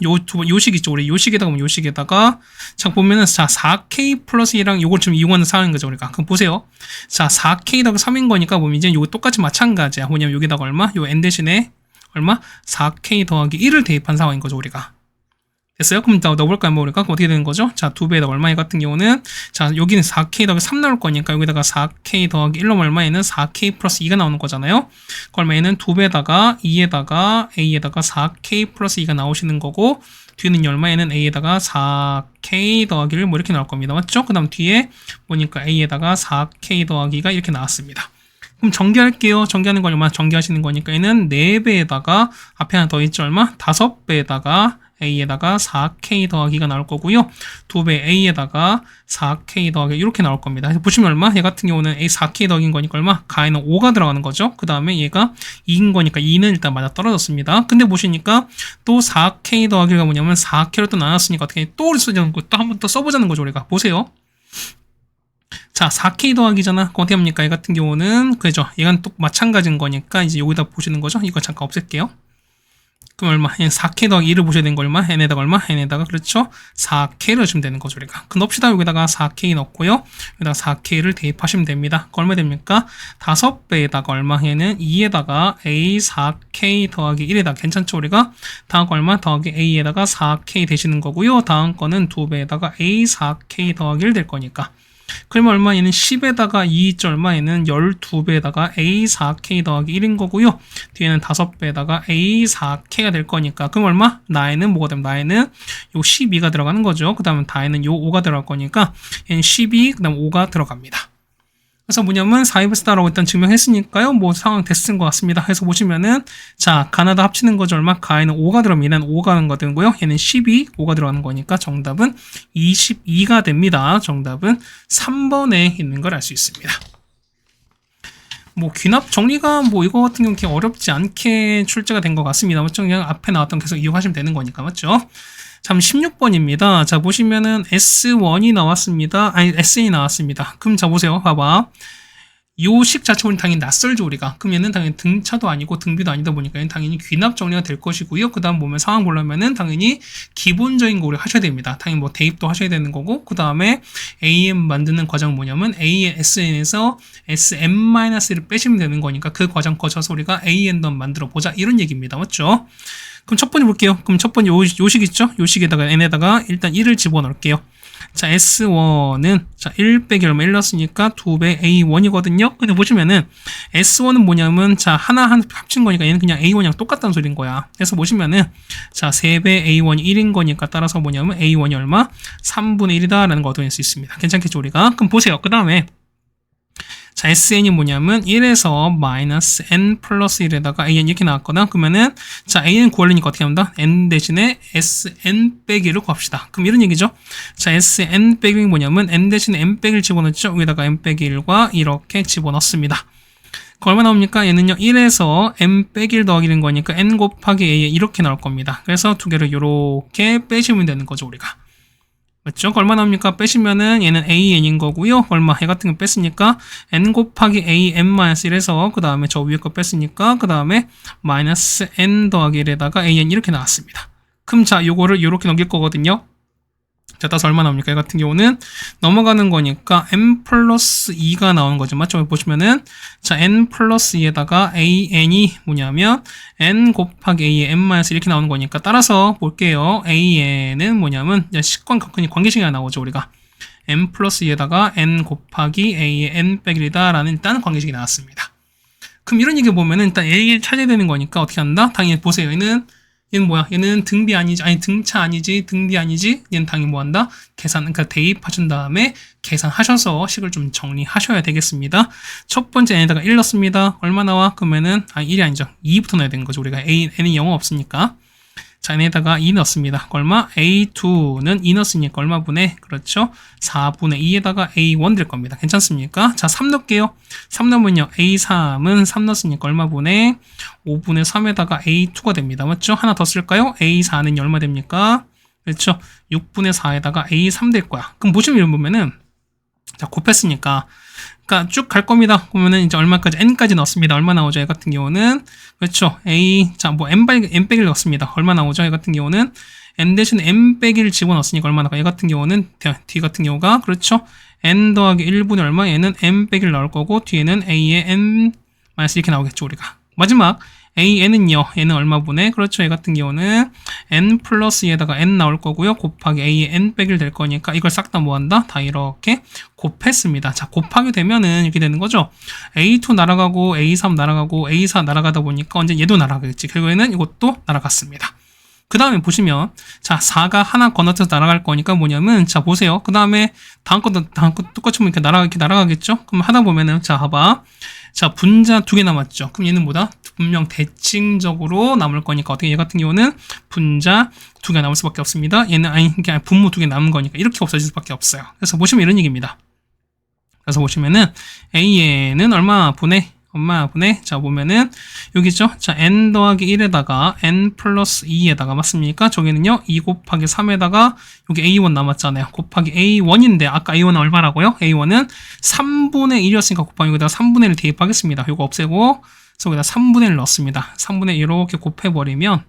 요식 있죠? 우리 요식에다가, 요식에다가, 자, 보면은, 자, 4K 플러스 1이랑 요걸 좀 이용하는 상황인 거죠, 우리가. 그럼 보세요. 자, 4K에다가 3인 거니까, 보면 이제 요거 똑같이 마찬가지야. 뭐냐면, 여기다가 얼마? 요 N 대신에, 얼마? 4K 더하기 1을 대입한 상황인 거죠, 우리가. 됐어요? 그럼 넣어볼까요? 뭐볼까? 그럼 어떻게 되는 거죠? 자, 2배에다가 얼마 같은 경우는, 자, 여기는 4K 더하기 3 나올 거니까, 여기다가 4K 더하기 1 넣으면 얼마에는 4K 플러스 2가 나오는 거잖아요? 그 얼마에는 2배에다가 2에다가 A에다가 4K 플러스 2가 나오시는 거고, 뒤는 얼마에는 A에다가 4K 더하기 1 뭐 이렇게 나올 겁니다. 맞죠? 그 다음 뒤에 보니까 A에다가 4K 더하기가 이렇게 나왔습니다. 그럼 전개할게요. 전개하는 거 얼마? 전개하시는 거니까 얘는 4배에다가 앞에 하나 더 있죠? 얼마? 5배에다가 A에다가 4K 더하기가 나올 거고요. 2배 A에다가 4K 더하기 이렇게 나올 겁니다. 그래서 보시면 얼마? 얘 같은 경우는 A 4K 더하기인 거니까 얼마? 가에는 5가 들어가는 거죠. 그 다음에 얘가 2인 거니까 2는 일단 맞아 떨어졌습니다. 근데 보시니까 또 4K 더하기가 뭐냐면 4K로 또 나눴으니까 어떻게 또 쓰자는 거, 또 한 번 더 써보자는 거죠. 우리가 보세요. 자, 4K 더하기잖아. 그럼 어떻게 합니까? 얘 같은 경우는 그죠? 얘가 또 마찬가지인 거니까 이제 여기다 보시는 거죠. 이거 잠깐 없앨게요. 그럼 얼마? 4K 더하기 1을 보셔야 되는 거 얼마? n에다가 얼마? n에다가 그렇죠? 4K를 넣으시면 되는 거죠, 우리가. 그 넣읍시다. 여기다가 4K 넣고요. 여기다가 4K를 대입하시면 됩니다. 그 얼마 됩니까? 5배에다가 얼마? 얘는 2에다가 A 4K 더하기 1에다가 괜찮죠, 우리가? 다음 거 얼마? 더하기 A에다가 4K 되시는 거고요. 다음 거는 2배에다가 A 4K 더하기 1 될 거니까. 그러면 얼마? 얘는 10에다가 2 얼마? 얘는 12배에다가 A4K 더하기 1인 거고요. 뒤에는 5배에다가 A4K가 될 거니까. 그럼 얼마? 나에는 뭐가 되면 나에는 요 12가 들어가는 거죠. 그 다음에 다에는 요 5가 들어갈 거니까 얘는 12, 그 다음 5가 들어갑니다. 그래서 뭐냐면 4입스다라고 일단 증명했으니까요. 뭐 상황 됐은 것 같습니다. 그래서 보시면은 자, 가나다 합치는 거죠. 얼마? 가에는 5가 들어가면 얘는 5가 되고요. 얘는 12, 5가 들어가는 거니까 정답은 22가 됩니다. 정답은 3번에 있는 걸 알 수 있습니다. 뭐 귀납 정리가 뭐 이거 같은 경우는 그렇게 어렵지 않게 출제가 된 것 같습니다. 맞죠? 그냥 앞에 나왔던 계속 이용하시면 되는 거니까. 맞죠? 참 16번입니다. 자, 보시면은 S1이 나왔습니다. 아니, SN이 나왔습니다. 그럼 자, 보세요. 봐봐. 요식 자체는 당연히 낯설죠, 우리가. 그럼 얘는 당연히 등차도 아니고 등비도 아니다 보니까 얘는 당연히 귀납 정리가 될 것이고요. 그 다음 보면 상황 보려면은 당연히 기본적인 거 우리 하셔야 됩니다. 당연히 뭐 대입도 하셔야 되는 거고, 그 다음에 AM 만드는 과정은 뭐냐면 ASN에서 SM-1를 빼시면 되는 거니까 그 과정 거쳐서 우리가 AN도 만들어 보자. 이런 얘기입니다. 맞죠? 그럼 첫 번째 볼게요. 그럼 첫 번째 요식 있죠? 요식에다가 n에다가 일단 1을 집어넣을게요. 자, S1은 자, 1 빼기 얼마 1 넣었으니까 2배 A1이거든요. 근데 보시면은 S1은 뭐냐면 자, 하나 합친 거니까 얘는 그냥 A1이랑 똑같다는 소리인 거야. 그래서 보시면은 자, 3배 A1이 1인 거니까 따라서 뭐냐면 A1이 얼마? 3분의 1이다라는 거 얻어낼 수 있습니다. 괜찮겠죠, 우리가? 그럼 보세요. 그 다음에 자, SN이 뭐냐면 1에서 마이너스 n 플러스 1에다가 an 이렇게 나왔거나 그러면은 자, an 구하려니까 어떻게 합니다? n 대신에 sn 빼기 1을 구합시다. 그럼 이런 얘기죠. 자, sn 빼기 1이 뭐냐면 n 대신에 n 빼기를 집어넣죠. 여기다가 n 빼기 1과 이렇게 집어넣습니다. 그 얼마 나옵니까? 얘는요 1에서 n 빼기 1 더하기 1인 거니까 n 곱하기 a 이렇게 나올 겁니다. 그래서 두 개를 이렇게 빼시면 되는 거죠, 우리가. 맞죠? 얼마 나옵니까? 빼시면은 얘는 AN인 거고요. 얼마 해 같은 거 뺐으니까 N 곱하기 AN-1에서 그 다음에 저 위에 거 뺐으니까 그 다음에 마이너스 N 더하기 1에다가 AN 이렇게 나왔습니다. 그럼 자, 요거를 이렇게 넘길 거거든요. 자, 따라서 얼마 나옵니까? 이 같은 경우는 넘어가는 거니까 n 플러스 2가 나오는 거죠. 맞죠? 보시면은 자, n 플러스 2에다가 an이 뭐냐면 n 곱하기 a의 n-1 이렇게 나오는 거니까 따라서 볼게요. an은 뭐냐면 식관 관계식이 나오죠, 우리가. n 플러스 2에다가 n 곱하기 a의 n 빼기 1이다 라는 일단 관계식이 나왔습니다. 그럼 이런 얘기 보면은 일단 a를 찾아야 되는 거니까 어떻게 한다? 당연히 보세요. 얘는 얘는 뭐야? 얘는 등비 아니지, 아니 등차 아니지, 등비 아니지. 얘는 당연히 뭐 한다? 계산, 그러니까 대입하신 다음에 계산하셔서 식을 좀 정리하셔야 되겠습니다. 첫 번째 n에다가 1 넣습니다. 얼마 나와? 그러면은 1이 아니죠. 2부터 넣어야 되는 거죠. 우리가 n이 0 없으니까. 자, n에다가 2 넣습니다. 얼마? a2는 2 넣었으니까 얼마 분의? 그렇죠. 4분의 2에다가 a1 될 겁니다. 괜찮습니까? 자, 3 넣을게요. 3 넣으면요. a3은 3 넣었으니까 얼마 분의? 5분의 3에다가 a2가 됩니다. 맞죠? 하나 더 쓸까요? a4는 얼마 됩니까? 그렇죠. 6분의 4에다가 a3 될 거야. 그럼 보시면 이런 보면은, 자, 곱했으니까. 그러니까 쭉 갈 겁니다. 그러면은 이제 얼마까지? n까지 넣습니다. 얼마 나오죠? 얘 같은 경우는 그렇죠. a 자 뭐 n 빼기를 넣습니다. 얼마 나오죠? 얘 같은 경우는 n 대신 n 빼기를 집어넣었으니까 얼마 나가? 얘 같은 경우는 d 같은 경우가 그렇죠. n 더하기 1분의 얼마? 얘는 n 빼기를 넣을 거고 뒤에는 a의 n 마이너스 이렇게 나오겠죠 우리가. 마지막 an은요. 얘는 얼마 분의? 그렇죠. 얘 같은 경우는 n 플러스 에다가 n 나올 거고요. 곱하기 a의 n 빼기를 될 거니까 이걸 싹 다 뭐한다? 다 이렇게 곱했습니다. 자, 곱하게 되면은 이렇게 되는 거죠. a2 날아가고 a3 날아가고 a4 날아가다 보니까 언제 얘도 날아가겠지. 결국에는 이것도 날아갔습니다. 그 다음에 보시면 자 4가 하나 건너뛰어서 날아갈 거니까 뭐냐면 자 보세요. 그 다음에 다음 거 똑같이 이렇게 날아가겠죠. 그럼 하다 보면은 자 봐봐. 자 분자 2개 남았죠. 그럼 얘는 뭐다? 분명 대칭적으로 남을 거니까 어떻게 얘 같은 경우는 분자 2개 남을 수밖에 없습니다. 얘는 그냥 분모 2개 남은 거니까 이렇게 없어질 수밖에 없어요. 그래서 보시면 이런 얘기입니다. 그래서 보시면은 a는 얼마 분의 자 보면은 여기죠. 자 n 더하기 1에다가 n 플러스 2에다가 맞습니까? 저기는요 2 곱하기 3에다가 여기 a1 남았잖아요. 곱하기 a1인데 아까 a1은 얼마라고요? a1은 3분의 1이었으니까 곱하기 여기다가 3분의 1을 대입하겠습니다. 이거 없애고 그래서 여기다 3분의 1 넣습니다. 3분의 1 이렇게 곱해버리면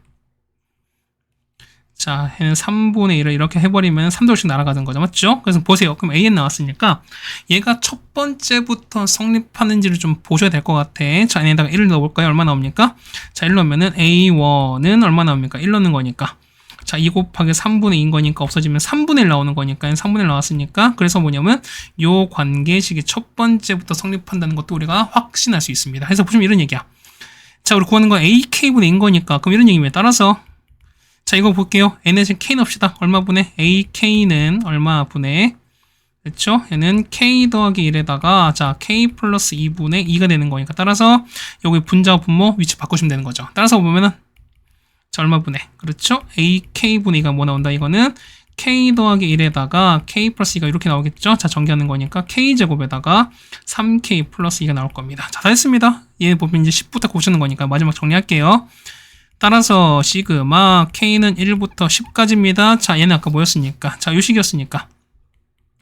자, 얘는 3분의 1을 이렇게 해버리면 3도씩 날아가는 거죠. 맞죠? 그래서 보세요. 그럼 AN 나왔으니까 얘가 첫 번째부터 성립하는지를 좀 보셔야 될 것 같아. 자, 얘네다가 1을 넣어볼까요? 얼마 나옵니까? 자, 1 넣으면은 A1은 얼마 나옵니까? 1 넣는 거니까. 자, 2 곱하기 3분의 2인 거니까 없어지면 3분의 1 나오는 거니까 3분의 1 나왔으니까 그래서 뭐냐면 요 관계식이 첫 번째부터 성립한다는 것도 우리가 확신할 수 있습니다. 그래서 보시면 이런 얘기야. 자, 우리 구하는 건 AK분의 2인 거니까 그럼 이런 얘기입니다. 따라서 자, 이거 볼게요. n에 k 넣읍시다. 얼마 분의? ak는 얼마 분의? 그렇죠? 얘는 k 더하기 1에다가 자, k 플러스 2분의 2가 되는 거니까 따라서 여기 분자와 분모 위치 바꾸시면 되는 거죠. 따라서 보면은 자, 얼마 분의? 그렇죠? ak분의 2가 뭐 나온다? 이거는 k 더하기 1에다가 k 플러스 2가 이렇게 나오겠죠? 자, 전개하는 거니까 k제곱에다가 3k 플러스 2가 나올 겁니다. 자, 다 했습니다. 얘 보면 이제 10부터 보시는 거니까 마지막 정리할게요. 따라서 시그마 k는 1부터 10까지입니다. 자, 얘는 아까 뭐였으니까? 자, 요식이었으니까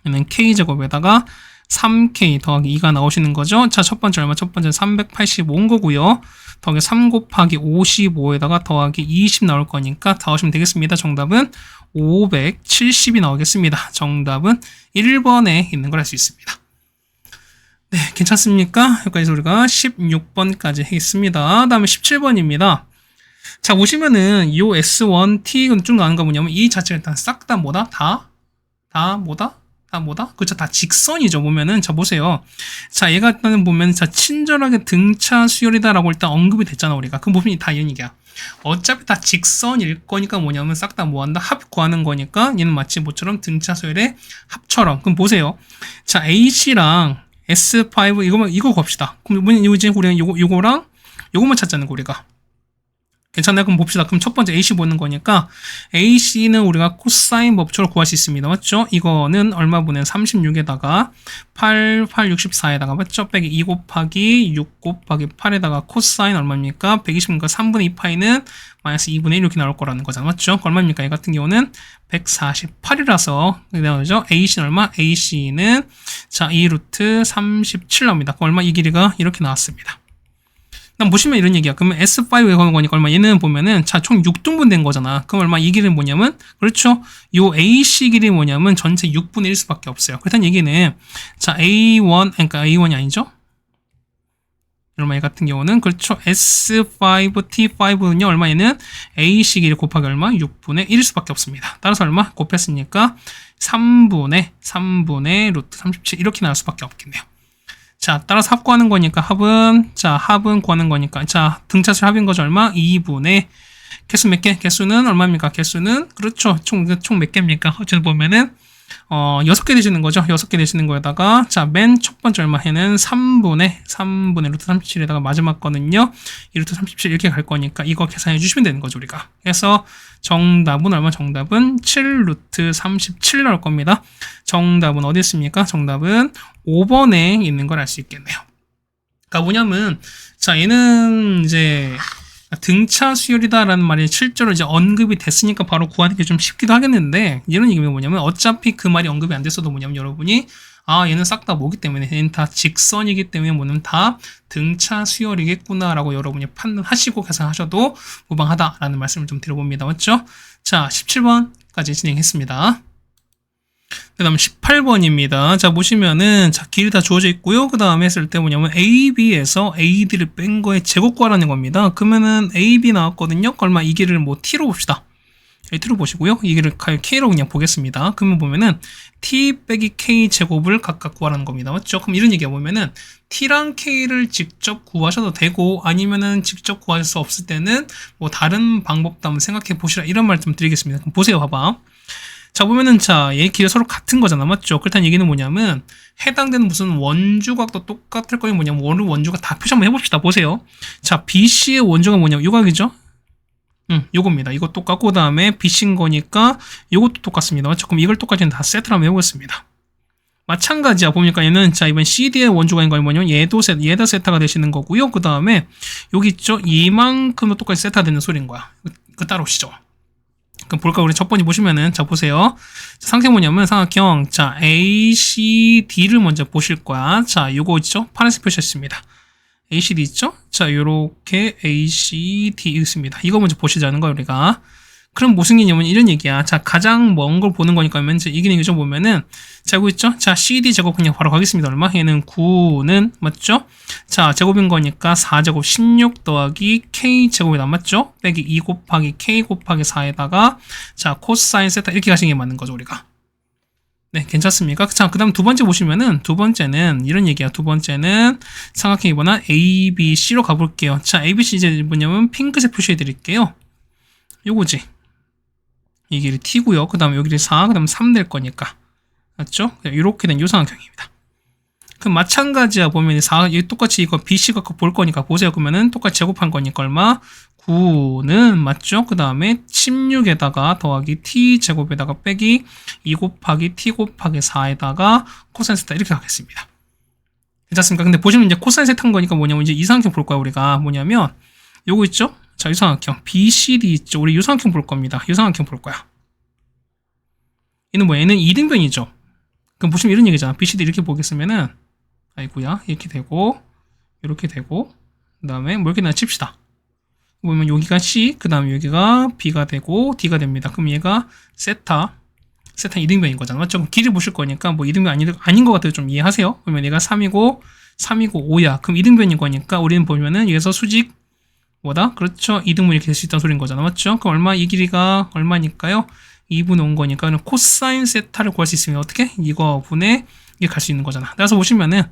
얘는 k제곱에다가 3k 더하기 2가 나오시는 거죠. 자, 첫 번째 얼마? 첫 번째 385인 거고요. 더하기 3 곱하기 55에다가 더하기 20 나올 거니까 다 하시면 되겠습니다. 정답은 570이 나오겠습니다. 정답은 1번에 있는 걸 알 수 있습니다. 네, 괜찮습니까? 여기까지 우리가 16번까지 하겠습니다. 다음에 17번입니다. 자, 보시면은 요 S1T는 쭉 나오는 거 뭐냐면 이 자체가 일단 싹 다 뭐다? 다 뭐다? 그렇죠. 다 직선이죠. 보면은 자 보세요. 자, 얘가 일단은 보면 자 친절하게 등차 수열이다라고 일단 언급이 됐잖아 우리가. 그럼 보면 다 이런 얘기야. 어차피 다 직선일 거니까 뭐냐면 싹 다 뭐한다? 합 구하는 거니까 얘는 마치 뭐처럼 등차 수열의 합처럼. 그럼 보세요. 자, AC랑 S5 이거 곱시다. 그럼 이제 우리는 요거랑 요거만 찾자는 거 우리가. 괜찮나요? 그럼 봅시다. 그럼 첫 번째 AC 보는 거니까 AC는 우리가 코사인 법칙으로 구할 수 있습니다. 맞죠? 이거는 얼마 분의 36에다가 8, 64에다가 맞죠? 빼기 2 곱하기 6 곱하기 8에다가 코사인 얼마입니까? 120이니까 3분의 2파이는 마이너스 2분의 1 이렇게 나올 거라는 거잖아. 맞죠? 얼마입니까? 이 같은 경우는 148이라서 그죠? AC는 얼마? AC는 자 2루트 37 나옵니다. 그럼 얼마? 이 길이가 이렇게 나왔습니다. 그럼 보시면 이런 얘기야. 그러면 S5에 거는 거니까 얼마? 얘는 보면은 자 총 6등분 된 거잖아. 그럼 얼마? 이 길이는 뭐냐면 그렇죠. 요 AC 길이 뭐냐면 전체 6분의 1 수밖에 없어요. 그렇다는 얘기는 자 A1 그러니까 A1이 아니죠. 얼마? 얘 같은 경우는 그렇죠. S5 T5는요 얼마? 얘는 AC 길이 곱하기 얼마? 6분의 1일 수밖에 없습니다. 따라서 얼마? 곱했으니까 3분의 루트 37 이렇게 나올 수밖에 없겠네요. 자, 따라서 합 구하는 거니까 합은 구하는 거니까 자, 등차수 합인 거죠 얼마? 2분의 개수 몇 개? 개수는 얼마입니까? 개수는 그렇죠. 총 몇 개입니까? 어쨌든 보면은 6개 되시는 거죠. 6개 되시는 거에다가 자, 맨 첫 번째 얼마 해는 3분의 루트 37에다가 마지막 거는요. 이 루트 37 이렇게 갈 거니까 이거 계산해 주시면 되는 거죠, 우리가. 그래서 정답은 얼마? 정답은 7 루트 37 나올 겁니다. 정답은 어디 있습니까? 정답은 5번에 있는 걸 알 수 있겠네요. 그러니까 뭐냐면 자, 얘는 이제 등차 수열이다라는 말이 실제로 이제 언급이 됐으니까 바로 구하는 게 좀 쉽기도 하겠는데, 이런 얘기는 뭐냐면 어차피 그 말이 언급이 안 됐어도 뭐냐면 여러분이 얘는 싹 다 뭐기 때문에 얘는 다 직선이기 때문에 뭐냐면 다 등차 수열이겠구나라고 여러분이 판단하시고 계산하셔도 무방하다라는 말씀을 좀 드려봅니다. 맞죠? 자, 17번까지 진행했습니다. 그 다음 18번입니다. 자, 보시면은, 자, 길이 다 주어져 있고요. 그 다음에 했을 때 뭐냐면, AB에서 AD를 뺀 거의 제곱 구하라는 겁니다. 그러면은, AB 나왔거든요. 얼마? 이 길을 뭐, T로 봅시다. T로 보시고요. 이 길을 K로 그냥 보겠습니다. 그러면 보면은, T 빼기 K 제곱을 각각 구하라는 겁니다. 맞죠? 그럼 이런 얘기가 보면은, T랑 K를 직접 구하셔도 되고, 아니면은 직접 구할 수 없을 때는, 뭐, 다른 방법도 한번 생각해 보시라. 이런 말 좀 드리겠습니다. 그럼 보세요. 봐봐. 자, 보면은, 자, 얘 길이 서로 같은 거잖아. 맞죠? 그렇다는 얘기는 뭐냐면, 해당되는 무슨 원주각도 똑같을 거니 뭐냐면, 원주각 다 표시 한번 해봅시다. 보세요. 자, BC의 원주가 뭐냐면, 요각이죠? 요겁니다. 이거 똑같고, 그 다음에 BC인 거니까, 요것도 똑같습니다. 맞죠? 그럼 이걸 똑같이 다 세트를 한번 해보겠습니다. 마찬가지야. 보니까 얘는, 자, 이번 CD의 원주각인 거니 뭐냐면, 얘도 세타가 되시는 거고요. 그 다음에, 여기 있죠? 이만큼도 똑같이 세타가 되는 소리인 거야. 그 따라오시죠. 그럼 볼까? 우리 첫 번째 보시면은, 자, 보세요. 상태 뭐냐면, 삼각형, 자, ACD를 먼저 보실 거야. 자, 요거 있죠? 파란색 표시했습니다. ACD 있죠? 자, 요렇게 ACD 있습니다. 이거 먼저 보시자는 거예요, 우리가. 그럼 무슨 얘기냐면 이런 얘기야. 자, 가장 먼 걸 보는 거니까 그러면 이게 얘기죠. 보면은, 자, 이거 있죠? 자, CD 제곱 그냥 바로 가겠습니다. 얼마? 얘는 9는, 맞죠? 자, 제곱인 거니까 4제곱 16 더하기 K 제곱이 맞죠? 빼기 2 곱하기 K 곱하기 4에다가, 자, 코사인 세타 이렇게 가시는 게 맞는 거죠, 우리가. 네, 괜찮습니까? 자, 그 다음 두 번째 보시면은, 두 번째는 이런 얘기야. 두 번째는 삼각형 이번엔 ABC로 가볼게요. 자, ABC 이제 뭐냐면 핑크색 표시해 드릴게요. 요거지. 이 길이 T고요. 그 다음에 여기를 4, 그 다음 3 될 거니까. 맞죠? 이렇게 된 요 삼각형입니다. 그럼 마찬가지야. 보면 4, 여기 똑같이 이거 BC가 볼 거니까 보세요. 그러면은 똑같이 제곱한 거니까 얼마? 9는 맞죠? 그 다음에 16에다가 더하기 T 제곱에다가 빼기 2 곱하기 T 곱하기 4에다가 코사인 세타 이렇게 하겠습니다. 괜찮습니까? 근데 보시면 이제 코사인 세타인 거니까 뭐냐면 이제 이 삼각형 볼 거야. 우리가 뭐냐면 요거 있죠? 자, 이 삼각형 BCD 있죠? 우리 이 삼각형 볼 겁니다. 이 삼각형 볼 거야. 얘는 뭐 얘는 이등변이죠. 그럼 보시면 이런 얘기잖아. BCD 이렇게 보겠으면은 아이고야 이렇게 되고 이렇게 되고 그 다음에 뭐 이렇게 나 칩시다. 보면 여기가 C, 그 다음에 여기가 B가 되고 D가 됩니다. 그럼 얘가 세타 이등변인 거잖아. 맞죠? 그럼 길이 보실 거니까 뭐 이등변 아닌 것 같아도 좀 이해하세요. 그러면 얘가 3이고 5야. 그럼 이등변인 거니까 우리는 보면은 여기서 수직 뭐다? 그렇죠. 이등분 이렇게 될 수 있다는 소리인 거잖아. 맞죠? 그럼 얼마? 이 길이가 얼마니까요? 2분의 5인 거니까 코사인 세타를 구할 수 있으면 어떻게? 이거 분의 이게 갈 수 있는 거잖아. 그래서 보시면은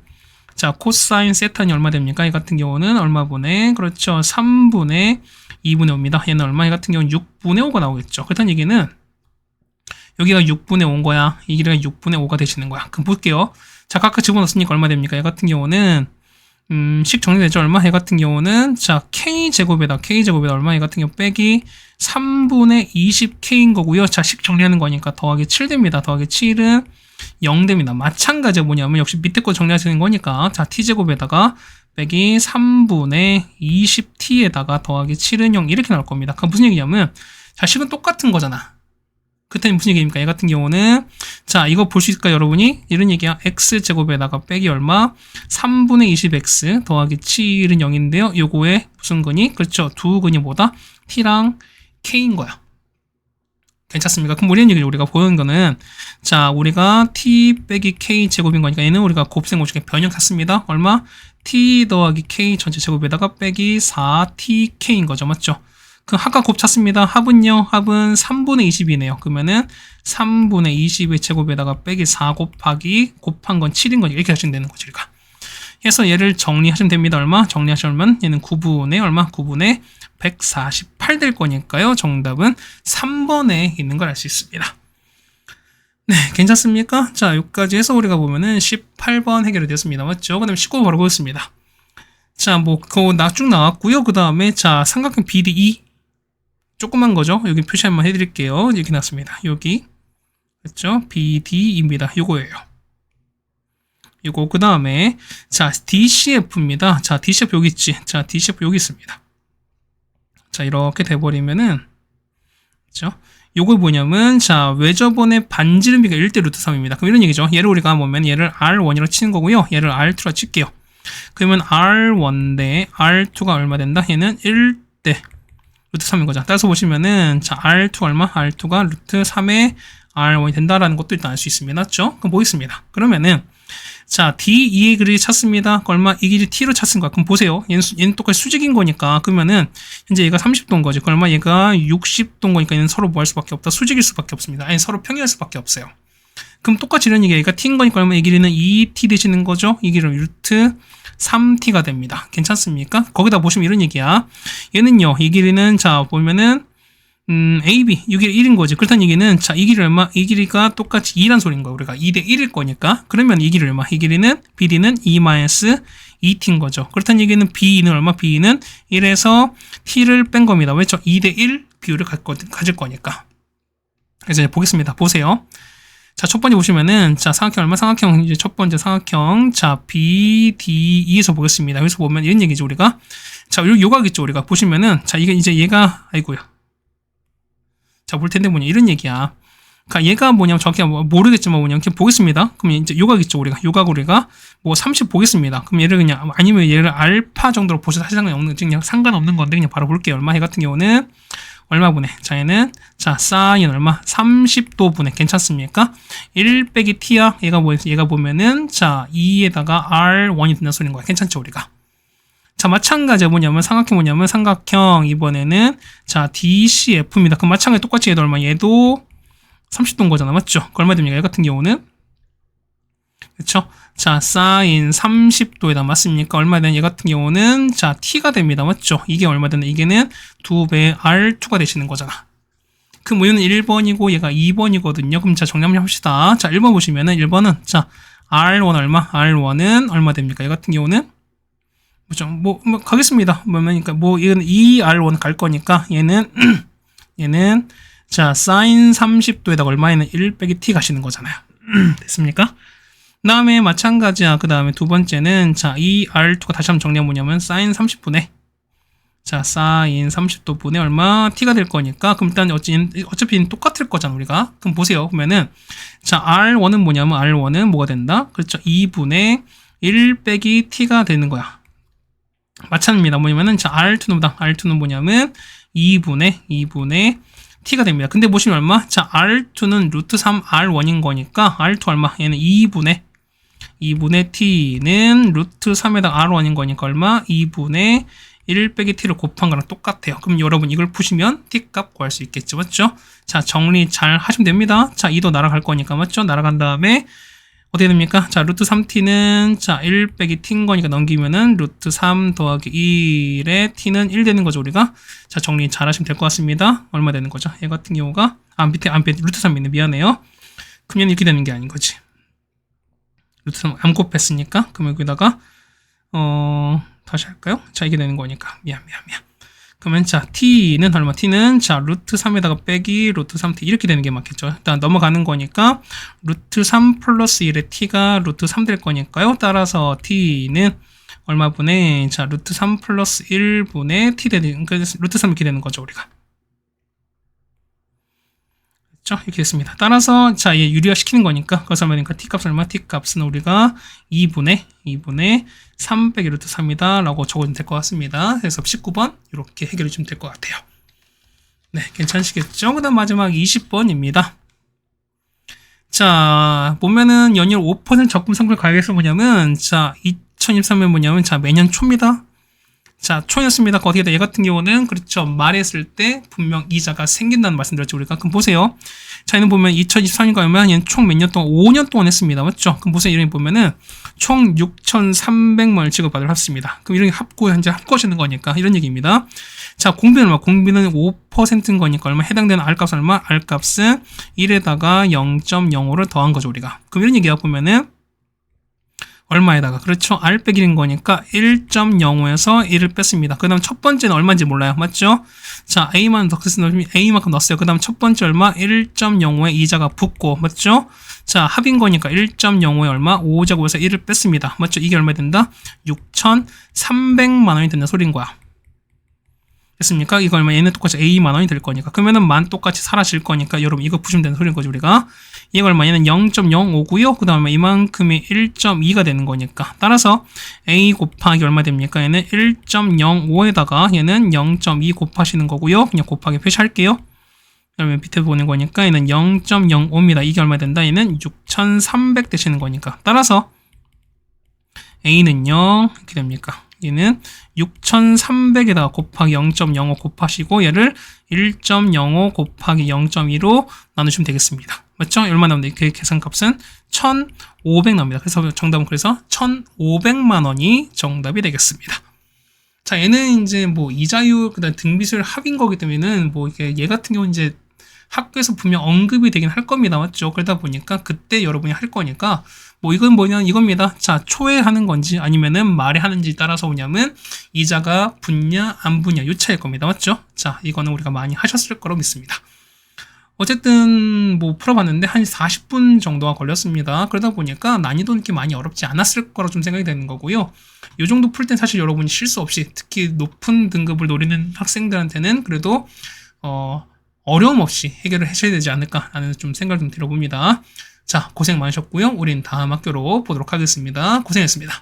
자, 코사인 세타는 얼마 됩니까? 이 같은 경우는 얼마 분의, 그렇죠. 3분의 2분의 5입니다. 얘는 얼마? 이 같은 경우는 6분의 5가 나오겠죠. 그렇다는 얘기는 여기가 6분의 5인 거야. 이 길이가 6분의 5가 되시는 거야. 그럼 볼게요. 자, 각각 집어넣었으니까 얼마 됩니까? 얘 같은 경우는 식 정리되죠? 얼마? 얘 같은 경우는 자, K제곱에다 얼마? 얘 같은 경우 빼기 3분의 20K인 거고요. 자, 식 정리하는 거니까 더하기 7 됩니다. 더하기 7은 0 됩니다. 마찬가지로 뭐냐면 역시 밑에 거 정리하시는 거니까 자, T제곱에다가 빼기 3분의 20T에다가 더하기 7은 0 이렇게 나올 겁니다. 그럼 무슨 얘기냐면 자, 식은 똑같은 거잖아. 그때는 무슨 얘기입니까? 얘 같은 경우는 자, 이거 볼 수 있을까요, 여러분이? 이런 얘기야. X제곱에다가 빼기 얼마? 3분의 20X 더하기 7은 0인데요. 요거에 무슨 근이? 그렇죠. 두 근이 뭐다? T랑 K인 거야. 괜찮습니까? 그럼 우리는 얘기를 우리가 보는 거는 자, 우리가 T 빼기 K 제곱인 거니까 얘는 우리가 곱셈 공식에 변형 같습니다. 얼마? T 더하기 K 전체 제곱에다가 빼기 4TK인 거죠. 맞죠? 그럼 합과 곱 찾습니다. 합은요? 합은 3분의 20이네요. 그러면은 3분의 20의 제곱에다가 빼기 4 곱하기 곱한 건 7인 거죠. 이렇게 하시면 되는 거죠. 우리가. 그래서 얘를 정리하시면 됩니다. 얼마? 정리하시면 얘는 9분의 얼마? 9분의 148 18 될 거니까요. 정답은 3번에 있는 걸 알 수 있습니다. 네, 괜찮습니까? 자, 여기까지 해서 우리가 보면은 18번 해결이 되었습니다. 맞죠? 그 다음에 19번 바로 보겠습니다. 자, 뭐, 그거 쭉 나왔고요. 그 다음에, 자, 삼각형 BDE. 조그만 거죠? 여기 표시 한번 해드릴게요. 이렇게 나왔습니다. 여기. 그렇죠? BDE입니다. 요거예요. 요거, 그 다음에, 자, DCF입니다. 자, DCF 여기 있지? 자, DCF 여기 있습니다. 자, 이렇게 돼버리면은, 그렇죠? 요거 뭐냐면, 자, 외접원의 반지름비가 1대 루트 3입니다. 그럼 이런 얘기죠. 얘를 우리가 보면 얘를 R1이라고 치는 거고요. 얘를 R2라고 칠게요. 그러면 R1 대 R2가 얼마 된다? 얘는 1대 루트 3인 거죠. 따라서 보시면은, 자, R2 얼마? R2가 루트 3의 R1이 된다라는 것도 일단 알 수 있습니다. 맞죠? 그럼 보겠습니다. 그러면은, 자, D2의 길이 찾습니다. 얼마? 이 길이 T로 찾은 거야. 그럼 보세요. 얘는 똑같이 수직인 거니까. 그러면은, 현재 얘가 30도인 거지. 얼마? 얘가 60도인 거니까 얘는 서로 뭐 할 수밖에 없다? 수직일 수밖에 없습니다. 아니, 서로 평행할 수밖에 없어요. 그럼 똑같이 이런 얘기야. 얘가 T인 거니까 얼마? 이 길이는 2T 되시는 거죠? 이 길이는 루트 3T가 됩니다. 괜찮습니까? 거기다 보시면 이런 얘기야. 얘는요, 이 길이는, 자, 보면은, AB, 이 길이 1인 거지. 그렇다는 얘기는, 자, 이 길이 얼마? 이 길이가 똑같이 2란 소리인 거야. 우리가 2대 1일 거니까. 그러면 이 길이 얼마? 이 길이는, BD는 2-2T인 거죠. 그렇다는 얘기는 B는 얼마? B는 1에서 T를 뺀 겁니다. 왜죠? 2대 1 비율을 가질 거니까. 그래서 이제 보겠습니다. 보세요. 자, 첫 번째 보시면은, 자, 삼각형 얼마? 삼각형, 이제 첫 번째 삼각형, 자, BDE에서 보겠습니다. 여기서 보면 이런 얘기죠, 우리가. 자, 요각있죠, 우리가. 보시면은, 자, 이게 이제 얘가, 아이고요. 자, 볼 텐데 뭐냐, 이런 얘기야. 그니까 얘가 뭐냐면 정확히 모르겠지만 뭐냐면, 그냥 보겠습니다. 그럼 이제 요각있죠, 우리가. 요각 우리가 뭐 30 보겠습니다. 그럼 얘를 그냥, 아니면 얘를 알파 정도로 보셔도 사실 그냥 상관없는 건데, 그냥 바로 볼게요. 얼마? 얘 같은 경우는, 얼마 분해? 자, 얘는, 자, 사인 얼마? 30도 분해. 괜찮습니까? 1 빼기 t야. 얘가 보면은, 자, 2에다가 r1이 된다는 소리인 거야. 괜찮죠, 우리가? 자, 마찬가지로 삼각형, 이번에는, 자, DCF입니다. 그럼 마찬가지 똑같이 얘도 얼마? 얘도 30도인 거잖아. 맞죠? 그 얼마 됩니까? 얘 같은 경우는? 그쵸? 자, 사인 30도에다 맞습니까? 얼마 되는 얘 같은 경우는, 자, t가 됩니다. 맞죠? 이게 얼마 되는, 이게는 2배 r2가 되시는 거잖아. 그 얘는 1번이고 얘가 2번이거든요. 그럼 자, 정리 한번 해봅시다. 자, 1번 보시면은, 1번은, 자, r1 얼마? r1은 얼마 됩니까? 얘 같은 경우는? 뭐죠? 가겠습니다. 그러니까, 얘는 2r1 갈 거니까, 얘는, 자, 사인 30도에다가 얼마에는 1 빼기 t 가시는 거잖아요. 됐습니까? 그 다음에 마찬가지야. 그 다음에 두 번째는, 자, 이 R2가 다시 한번 정리하면 뭐냐면, 사인 30분의, 자, 사인 30도 분의 얼마? t가 될 거니까, 그럼 일단 어차피 똑같을 거잖아, 우리가. 그럼 보세요. 그러면은, 자, R1은 뭐냐면, R1은 뭐가 된다? 그렇죠. 2분의 1 빼기 t가 되는 거야. 마찬가지입니다. 뭐냐면은, 자, R2는 뭐냐면, 2분의 t가 됩니다. 근데 보시면 얼마? 자, R2는 루트 3 R1인 거니까, R2 얼마? 얘는 2분의 t는 루트 3에다가 R1인 거니까 얼마? 2분의 1 빼기 t를 곱한 거랑 똑같아요. 그럼 여러분 이걸 푸시면 t 값 구할 수 있겠죠. 맞죠? 자, 정리 잘 하시면 됩니다. 자, 2도 날아갈 거니까, 맞죠? 날아간 다음에 어떻게 됩니까? 자, 루트 3t는, 자, 1 빼기 t인 거니까 넘기면은 루트 3 더하기 1의 t는 1 되는 거죠, 우리가. 자, 정리 잘 하시면 될 것 같습니다. 얼마 되는 거죠? 얘 같은 경우가, 밑에 루트 3 있네. 미안해요. 그럼 얘는 이렇게 되는 게 아닌 거지. 루트 3 안 곱했으니까. 그럼 여기다가, 다시 할까요? 자, 이게 되는 거니까. 미안. 그러면 자, t는 얼마? t는 자, 루트 3에다가 빼기 루트 3t 이렇게 되는 게 맞겠죠. 일단 넘어가는 거니까 루트 3 플러스 1의 t가 루트 3 될 거니까요. 따라서 t는 얼마 분의 자, 루트 3 플러스 1분의 t 되는, 그러니까 루트 3 이렇게 되는 거죠, 우리가. 그렇죠? 이렇게 됐습니다. 따라서 자, 얘 유리화 시키는 거니까 그래서 말이니까 t 값은 얼마? t 값은 우리가 2분의 3 빼기 루트 3이다 라고 적어주면 될 것 같습니다. 그래서 19번 이렇게 해결해 주면 될 것 같아요. 네, 괜찮으시겠죠? 그 다음 마지막 20번입니다. 자, 보면은 연율 5% 적금 상품 가격에서 뭐냐면, 자, 2023년 뭐냐면, 자, 매년 초입니다. 자, 초였습니다. 어떻게 돼? 얘 같은 경우는, 그렇죠. 말했을 때 분명 이자가 생긴다는 말씀 드렸죠, 우리가. 그럼 보세요. 자, 얘는 보면 2023년가 얼마? 얘는 총 몇 년 동안? 5년 동안 했습니다. 맞죠? 그럼 보세요. 이런 거 보면은, 총 6,300만원을 지급받으러 했습니다. 그럼 이런 게 현재 합거시는 거니까, 이런 얘기입니다. 자, 공비는 얼마? 공비는 5%인 거니까 얼마? 해당되는 R값은 얼마? R값은 1에다가 0.05를 더한 거죠, 우리가. 그럼 이런 얘기가 보면은 얼마에다가, 그렇죠? R 빼기 1인 거니까 1.05에서 1을 뺐습니다. 그 다음 첫 번째는 얼마인지 몰라요. 맞죠? 자, A만 넣었으면 A만큼 넣었어요. 그 다음 첫 번째 얼마? 1.05에 이자가 붙고, 맞죠? 자, 합인 거니까 1.05에 얼마? 5제곱에서 1을 뺐습니다. 맞죠? 이게 얼마 된다? 6,300만 원이 된다는 소리인 거야. 됐습니까? 이거 얼마? 얘는 똑같이 A만 원이 될 거니까. 그러면은 만 똑같이 사라질 거니까 여러분 이거 부시면 되는 소리인 거죠, 우리가. 얘가 얼마? 얘는 0.05고요. 그 다음에 이만큼이 1.2가 되는 거니까. 따라서 A 곱하기 얼마 됩니까? 얘는 1.05에다가 얘는 0.2 곱하시는 거고요. 그냥 곱하기 표시할게요. 그러면 밑에 보는 거니까 얘는 0.05입니다. 이게 얼마 된다? 얘는 6,300 되시는 거니까. 따라서 A는요, 이렇게 됩니까? 얘는 6,300에다가 곱하기 0.05 곱하시고 얘를 1.05 곱하기 0.2로 나누시면 되겠습니다. 맞죠? 얼마 나옵니다. 그 계산값은 1,500 나옵니다. 그래서 정답은 그래서 1,500만 원이 정답이 되겠습니다. 자, 얘는 이제 뭐 이자율, 그다음 등비수율 합인 거기 때문에는 뭐 이게 얘 같은 경우는 이제 학교에서 분명 언급이 되긴 할 겁니다. 맞죠? 그러다 보니까 그때 여러분이 할 거니까 뭐 이건 뭐냐면 이겁니다. 자, 초에 하는 건지 아니면은 말에 하는지 따라서 뭐냐면 이자가 붙냐 안 붙냐 요 차이일 겁니다. 맞죠? 자, 이거는 우리가 많이 하셨을 거라고 믿습니다. 어쨌든 뭐 풀어봤는데 한 40분 정도가 걸렸습니다. 그러다 보니까 난이도는 이렇게 많이 어렵지 않았을 거라 좀 생각이 되는 거고요. 이 정도 풀 땐 사실 여러분이 실수 없이 특히 높은 등급을 노리는 학생들한테는 그래도 어려움 없이 해결을 하셔야 되지 않을까라는 좀 생각을 좀 들어봅니다. 자, 고생 많으셨고요. 우린 다음 학교로 보도록 하겠습니다. 고생했습니다.